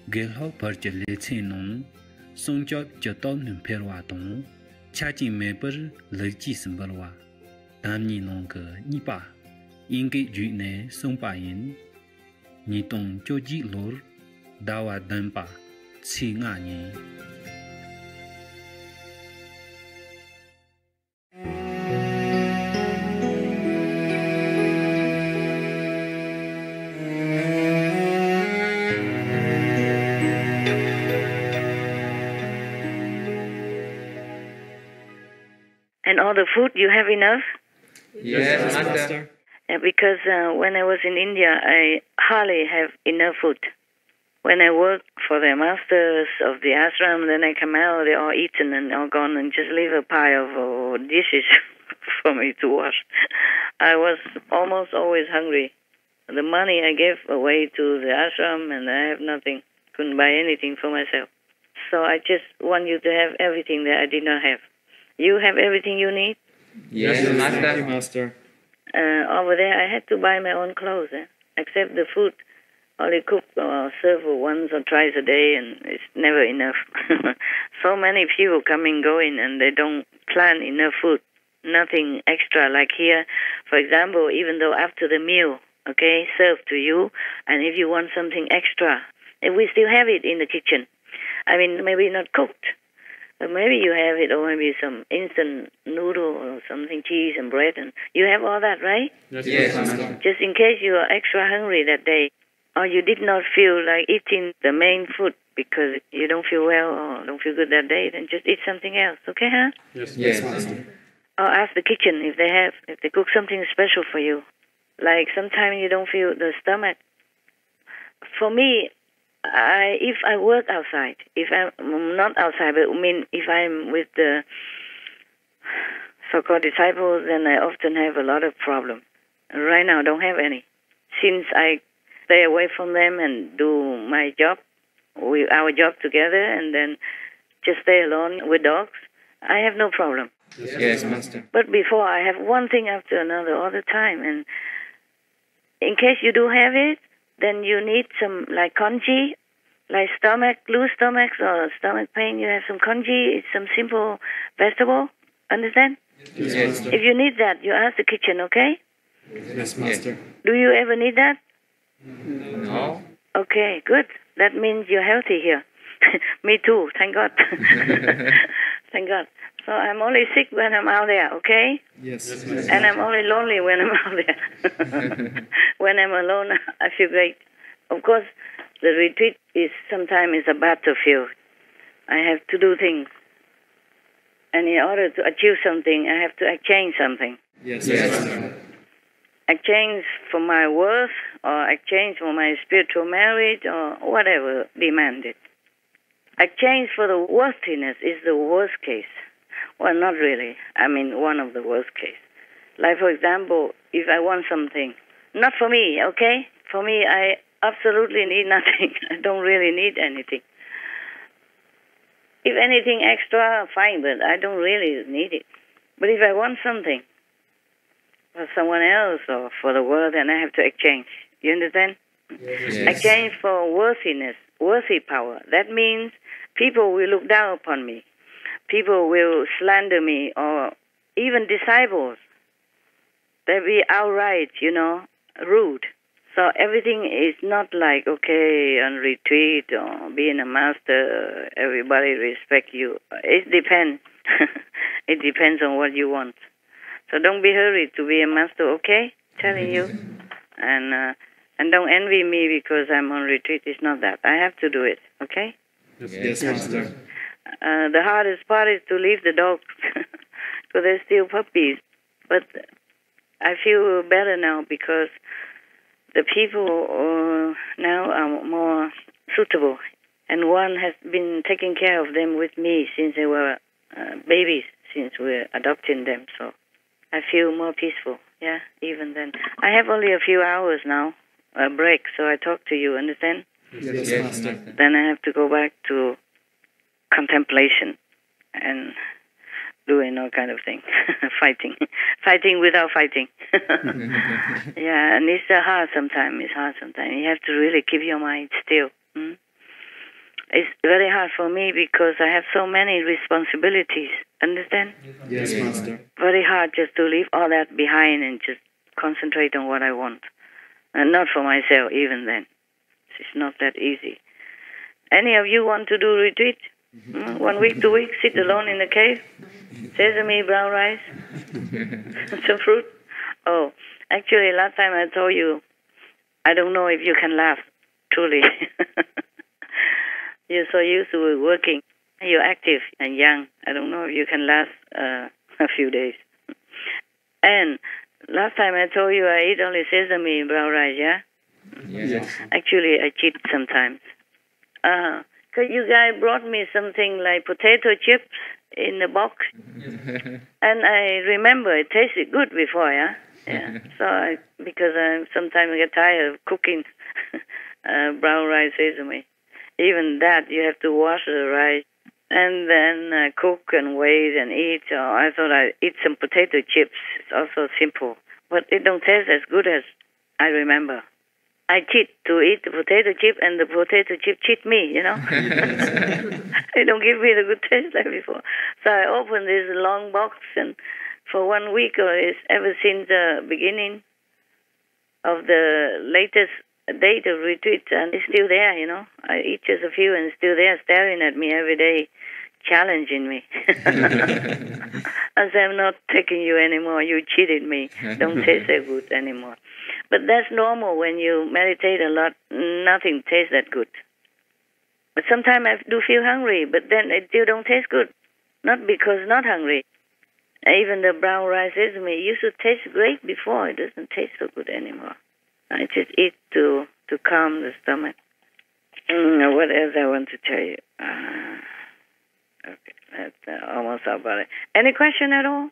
gelho parche leche non songcho joton nun perwa dong chaji meper leji simbalwa damni non ge nipa inge ju ne songpa yin ni tong joji lor dawa danpa chi nga ni And all the food, you have enough? Yes, Master. Yeah, because when I was in India, I hardly have enough food. When I work for the masters of the ashram, then I come out, they're all eaten and all gone, and just leave a pile of dishes for me to wash. I was almost always hungry. The money I gave away to the ashram, and I have nothing. Couldn't buy anything for myself. So I just want you to have everything that I did not have. You have everything you need? Yes, Master. Thank you, Master. Over there, I had to buy my own clothes, except the food. Only cook or serve once or twice a day, and it's never enough. So many people coming, going, and they don't plan enough food. Nothing extra like here. For example, even though after the meal, okay, served to you, and if you want something extra, we still have it in the kitchen. I mean, maybe not cooked, but maybe you have it, or maybe some instant noodle or something, cheese and bread, and you have all that, right? Yes, Master. Just in case you are extra hungry that day, or you did not feel like eating the main food because you don't feel well or don't feel good that day, then just eat something else, okay, huh? Yes, Master. Or ask the kitchen if they cook something special for you. Like sometimes you don't feel the stomach. For me, if I work outside, if I'm not outside, but I mean if I'm with the so-called disciples, then I often have a lot of problems. Right now, I don't have any. Since I stay away from them and do my job, our job together, and then just stay alone with dogs, I have no problem. Yes, Master. But before, I have one thing after another all the time, and in case you do have it, then you need some, like congee, like loose stomachs or stomach pain, you have some congee, it's some simple vegetable, understand? Yes, If you need that, you ask the kitchen, okay? Yes, Master. Do you ever need that? No. Okay, good. That means you're healthy here. Me too, thank God. Thank God. So I'm only sick when I'm out there, okay? Yes. And I'm only lonely when I'm out there. When I'm alone, I feel great. Of course, the retreat is sometimes a battlefield. I have to do things. And in order to achieve something, I have to exchange something. Yes. Exchange for my worth, or exchange for my spiritual merit, or whatever demanded. Exchange for the worthiness is the worst case. Well, not really. I mean, one of the worst case. Like, for example, if I want something, not for me, okay? For me, I absolutely need nothing. I don't really need anything. If anything extra, fine, but I don't really need it. But if I want something for someone else or for the world, then I have to exchange. You understand? Yes. Exchange for worthiness, worthy power. That means people will look down upon me. People will slander me, or even disciples. They'll be outright, rude. So everything is not like, okay, on retreat or being a master, everybody respect you. It depends. It depends on what you want. So don't be hurried to be a master, okay? Telling you. And don't envy me because I'm on retreat. It's not that. I have to do it, okay? Yes, Master. The hardest part is to leave the dogs because they're still puppies. But I feel better now because the people now are more suitable. And one has been taking care of them with me since they were babies, since we're adopting them. So I feel more peaceful, yeah, even then. I have only a few hours now, a break, so I talk to you, understand? Yes, Master. Then I have to go back to contemplation and doing all kind of things, fighting without fighting. Yeah, and it's hard sometimes. You have to really keep your mind still. It's very hard for me because I have so many responsibilities. Understand? Yes, Master. Very hard just to leave all that behind and just concentrate on what I want. And not for myself even then. It's not that easy. Any of you want to do retreat? 1 week, 2 weeks, sit alone in the cave? Sesame, brown rice, some fruit? Oh, actually last time I told you, I don't know if you can laugh, truly. You're so used to working. You're active and young. I don't know if you can last a few days. And last time I told you I eat only sesame and brown rice, yeah? Yes. Actually, I cheat sometimes. Because you guys brought me something like potato chips in a box. And I remember it tasted good before, yeah? Yeah. So because sometimes I get tired of cooking brown rice sesame. Even that, you have to wash the rice and then cook and wait and eat. So I thought I'd eat some potato chips. It's also simple. But it don't taste as good as I remember. I cheat to eat the potato chip, and the potato chip cheat me, you know. They don't give me the good taste like before. So I opened this long box, and for 1 week, or ever since the beginning of the latest date of retreat, and it's still there, you know. I eat just a few, and it's still there, staring at me every day, challenging me. I say, I'm not taking you anymore. You cheated me. Don't taste so good anymore. But that's normal when you meditate a lot. Nothing tastes that good. But sometimes I do feel hungry, but then it still don't taste good. Not because not hungry. Even the brown rice sesame used to taste great before. It doesn't taste so good anymore. I just eat to calm the stomach. What else I want to tell you? Okay, that's almost about it. Any question at all?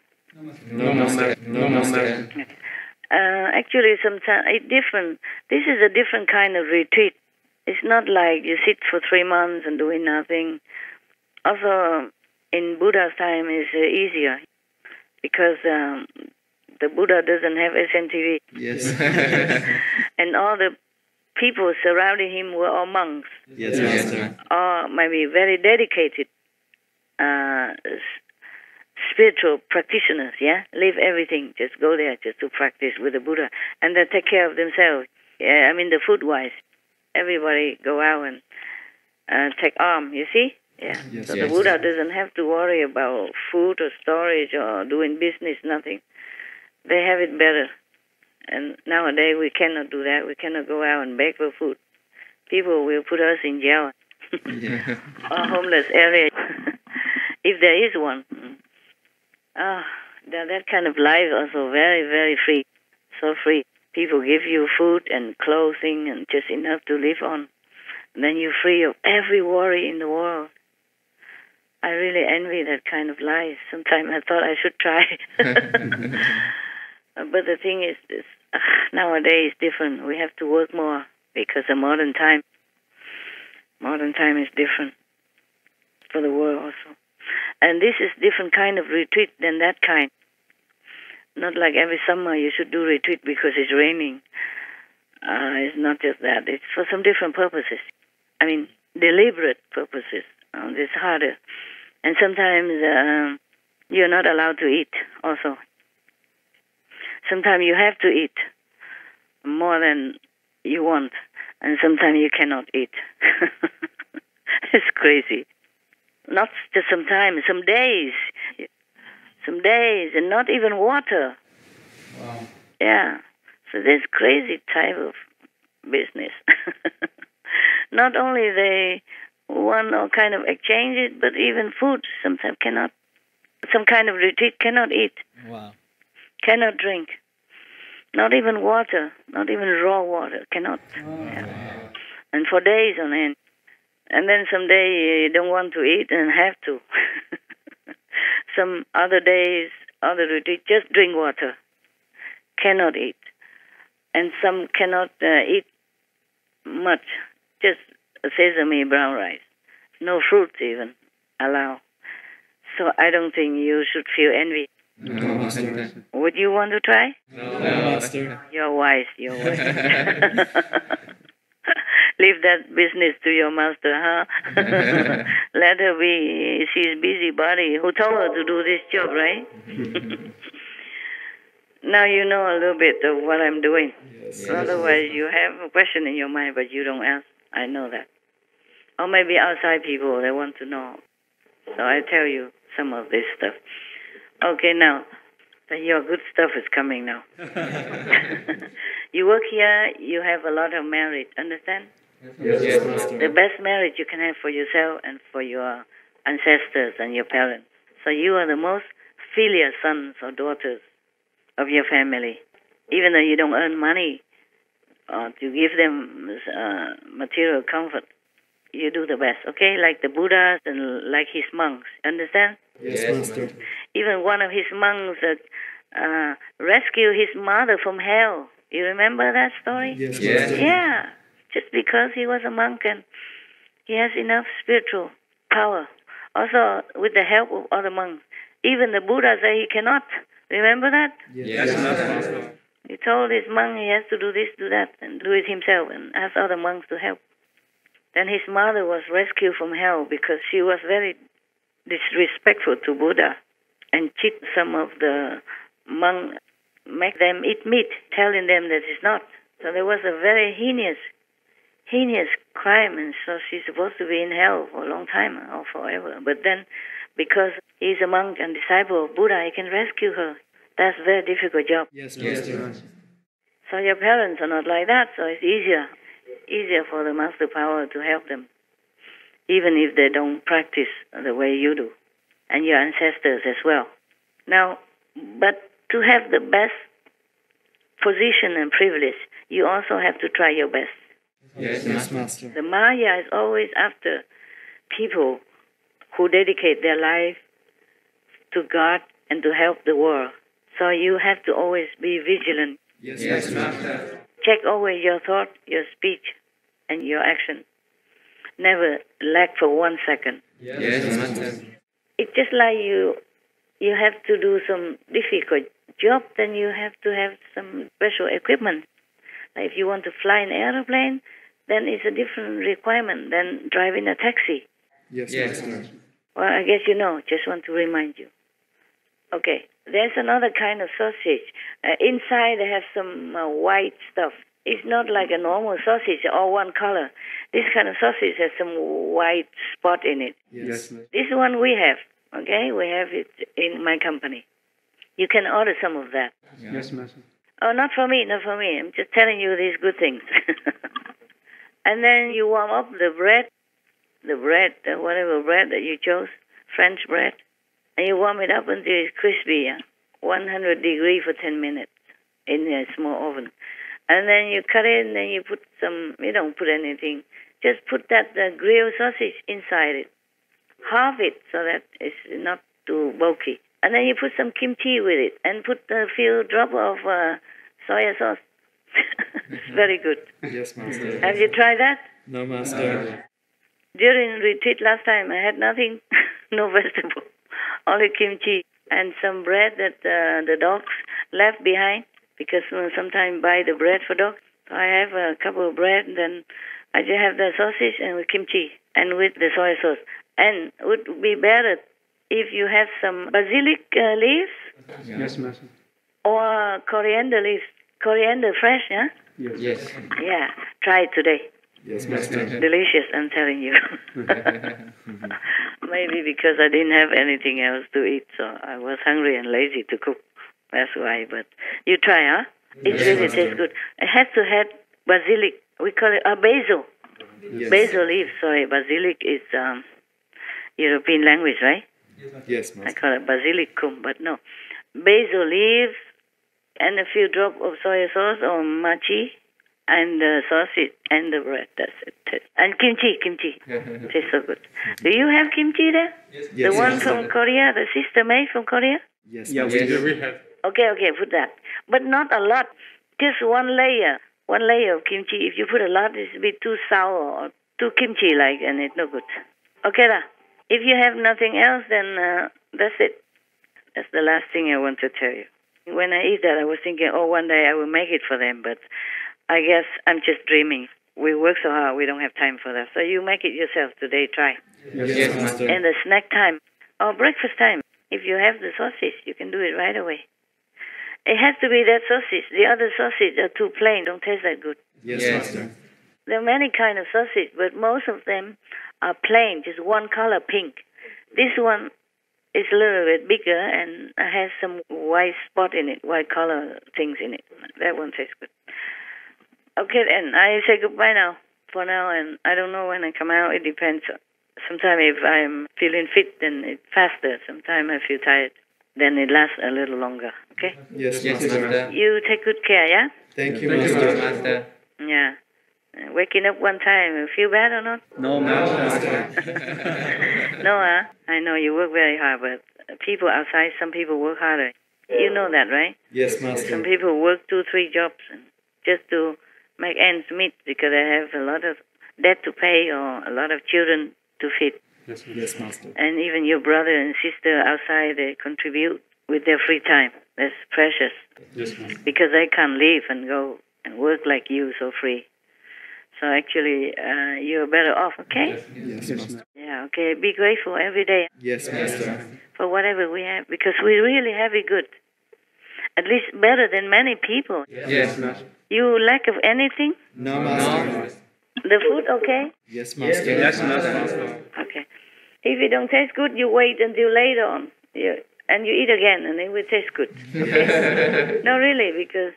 No, Master. No, Master. Actually, sometimes it's different. This is a different kind of retreat. It's not like you sit for 3 months and doing nothing. Also, in Buddha's time, it's easier because the Buddha doesn't have SMTV. Yes. And all the people surrounding him were all monks. Yes, Master. Or maybe very dedicated spiritual practitioners, yeah? Leave everything, just go there just to practice with the Buddha. And they take care of themselves. Yeah, I mean, the food-wise. Everybody go out and take arm, you see? Yeah. Yes, So yes. the Buddha doesn't have to worry about food or storage or doing business, nothing. They have it better. And nowadays we cannot do that. We cannot go out and beg for food. People will put us in jail Yeah. or homeless area if there is one. That kind of life also very, very free. So free. People give you food and clothing and just enough to live on. And then you're free of every worry in the world. I really envy that kind of life. Sometimes I thought I should try. But the thing is, nowadays it's different. We have to work more because of modern time is different for the world also. And this is different kind of retreat than that kind. Not like every summer you should do retreat because it's raining. It's not just that. It's for some different purposes. I mean, deliberate purposes. It's harder. And sometimes you're not allowed to eat also. Sometimes you have to eat more than you want. And sometimes you cannot eat. It's crazy. Not just sometimes, some days. Some days, and not even water. Wow. Yeah. So this crazy type of business. Not only they want all kind of exchange it, but even food sometimes cannot. Some kind of retreat cannot eat. Wow. Cannot drink. Not even water. Not even raw water. Cannot. Yeah. And for days on end. And then someday you don't want to eat and have to. Some other days, other retreat, just drink water. Cannot eat. And some cannot eat much. Just sesame, brown rice. No fruits even allow. So I don't think you should feel envy. No, Master. Would you want to try? No, Master. You're wise. You're wise. Leave that business to your master, huh? Let her be. She's busybody. Who told her to do this job, right? Now you know a little bit of what I'm doing. Yes. Otherwise, you have a question in your mind, but you don't ask. I know that. Or maybe outside people, they want to know. So I tell you some of this stuff. Okay, now, your good stuff is coming now. You work here, you have a lot of merit, understand? Yes, Master. The best merit you can have for yourself and for your ancestors and your parents. So you are the most filial sons or daughters of your family. Even though you don't earn money to give them material comfort, you do the best, okay? Like the Buddhas and like his monks, understand? Yes, Master. Even one of his monks rescued his mother from hell. You remember that story? Yes, Yes. Master. Yeah, just because he was a monk and he has enough spiritual power. Also, with the help of other monks. Even the Buddha said he cannot. Remember that? Yes, Master. He told his monk he has to do this, do that, and do it himself, and ask other monks to help. Then his mother was rescued from hell because she was very disrespectful to Buddha and cheat some of the monks, make them eat meat, telling them that it's not. So there was a very heinous crime, and so she's supposed to be in hell for a long time or forever. But then, because he's a monk and disciple of Buddha, he can rescue her. That's a very difficult job. Yes, Yes, Master. Master. So your parents are not like that, so it's easier for the Master Power to help them, even if they don't practice the way you do, and your ancestors as well. Now, but to have the best position and privilege, you also have to try your best. Yes, Yes, Master. Master. The Maya is always after people who dedicate their life to God and to help the world. So you have to always be vigilant. Yes, Yes, Master. Master. Check always your thought, your speech, and your action. Never lack for 1 second. Yes, Master. It's just like you have to do some difficult job, then you have to have some special equipment. Like if you want to fly an airplane, then it's a different requirement than driving a taxi. Yes, Yes, Master. Master. Well, I guess you know. Just want to remind you. Okay, there's another kind of sausage. Inside they have some white stuff. It's not like a normal sausage, all one color. This kind of sausage has some white spot in it. Yes. This one we have, okay? We have it in my company. You can order some of that. Yes, Master. Oh, not for me, not for me. I'm just telling you these good things. And then you warm up the bread, whatever bread that you chose, French bread, and you warm it up until it's crispy, 100 degrees for 10 minutes in a small oven. And then you cut it, and then you put you don't put anything. Just put that grilled sausage inside it. Halve it so that it's not too bulky. And then you put some kimchi with it, and put a few drops of soy sauce. It's very good. Yes, Master. Have you tried that? No, Master. During retreat last time, I had nothing, no vegetable, only kimchi and some bread that the dogs left behind, because sometimes buy the bread for dogs. So I have a couple of bread, and then I just have the sausage and with kimchi and with the soy sauce. And it would be better if you have some basilic leaves Yes, Master. or coriander leaves. Coriander fresh, yeah? Yes. Yeah, try it today. Yes, Master. Delicious, I'm telling you. Maybe because I didn't have anything else to eat, so I was hungry and lazy to cook. That's why. But you try, huh? It Yes, really Master. tastes good. It has to have basilic. We call it basil. Yes. Basil leaves. Sorry, basilic is European language, right? Yes, I Master. call it basilicum, but no. Basil leaves and a few drops of soy sauce or machi and the sausage and the bread. That's it. And kimchi. Tastes so good. Do you have kimchi there? Yes, The one Master. from Korea, the sister made from Korea? Yes, Yes. Master. Okay, put that. But not a lot. Just one layer. One layer of kimchi. If you put a lot, it's a bit too sour or too kimchi-like, and it's no good. Okay, lah. If you have nothing else, then that's it. That's the last thing I want to tell you. When I eat that, I was thinking, one day I will make it for them, but I guess I'm just dreaming. we work so hard, we don't have time for that. So you make it yourself today, try. Yes, Master. And the snack time or breakfast time, if you have the sausage, you can do it right away. It has to be that sausage. The other sausage are too plain, don't taste that good. Yes, Yes. Master. There are many kind of sausage, but most of them are plain, just one color, pink. This one is a little bit bigger and has some white spot in it, white color things in it. That one tastes good. Okay, then I say goodbye now, for now, and I don't know when I come out. It depends. Sometimes if I'm feeling fit, then it's faster. Sometimes I feel tired, then it lasts a little longer. Okay? Yes, Yes, Master. Master. You take good care, yeah? Thank you, Thank you, Master. Master. Yeah. Waking up one time, feel bad or not? No, No, Master. Master. No, I know you work very hard, but people outside, some people work harder. You know that, right? Yes, Some Master. people work 2-3 jobs just to make ends meet because they have a lot of debt to pay or a lot of children to feed. Yes, Master. And even your brother and sister outside, they contribute with their free time. That's precious Yes, Master. because they can't leave and go and work like you so free. So actually, you're better off, okay? Yes, Master. Yeah, okay. Be grateful every day Yes, Master. for whatever we have because we really have it good. At least better than many people. Yes, Master. You lack of anything? No, No, Master. Master. The food okay? Yes, Master. Yes, Master. Okay. If it don't taste good, you wait until later on. And you eat again, and it will taste good. Okay? No, really, because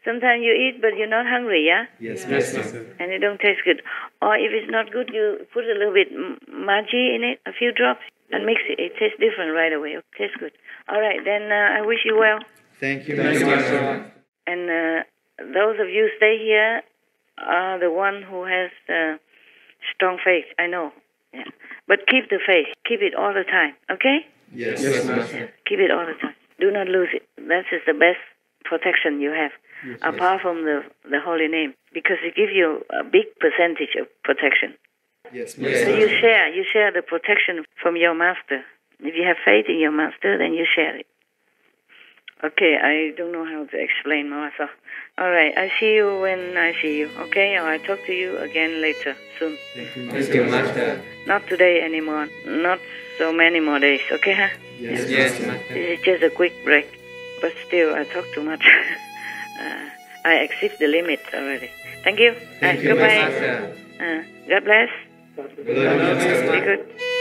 sometimes you eat, but you're not hungry, yeah? Yes, Yes, Master. Master. And it don't taste good. Or if it's not good, you put a little bit magi in it, a few drops, and mix it. It tastes different right away. It tastes good. All right, then I wish you well. Thank you, Thank you, Master. Master. And those of you stay here are the one who has strong faith. I know. Yeah. But keep the faith. Keep it all the time. Okay? Yes. Yes, Master. Keep it all the time. Do not lose it. That is the best protection you have, apart from the holy name, because it gives you a big percentage of protection. Yes, So Master. you share the protection from your master. If you have faith in your master, then you share it. Okay, I don't know how to explain, Mawasa. All right, I see you when I see you, okay? Or I talk to you again later, soon. Thank you, Thank you, Master. Not today anymore. Not so many more days, okay, huh? Yes, Yes, Master. Master. This is just a quick break. But still, I talk too much. I exceed the limit already. Thank you. Thank you, Goodbye. Master. God bless. Love you, Master. Be good.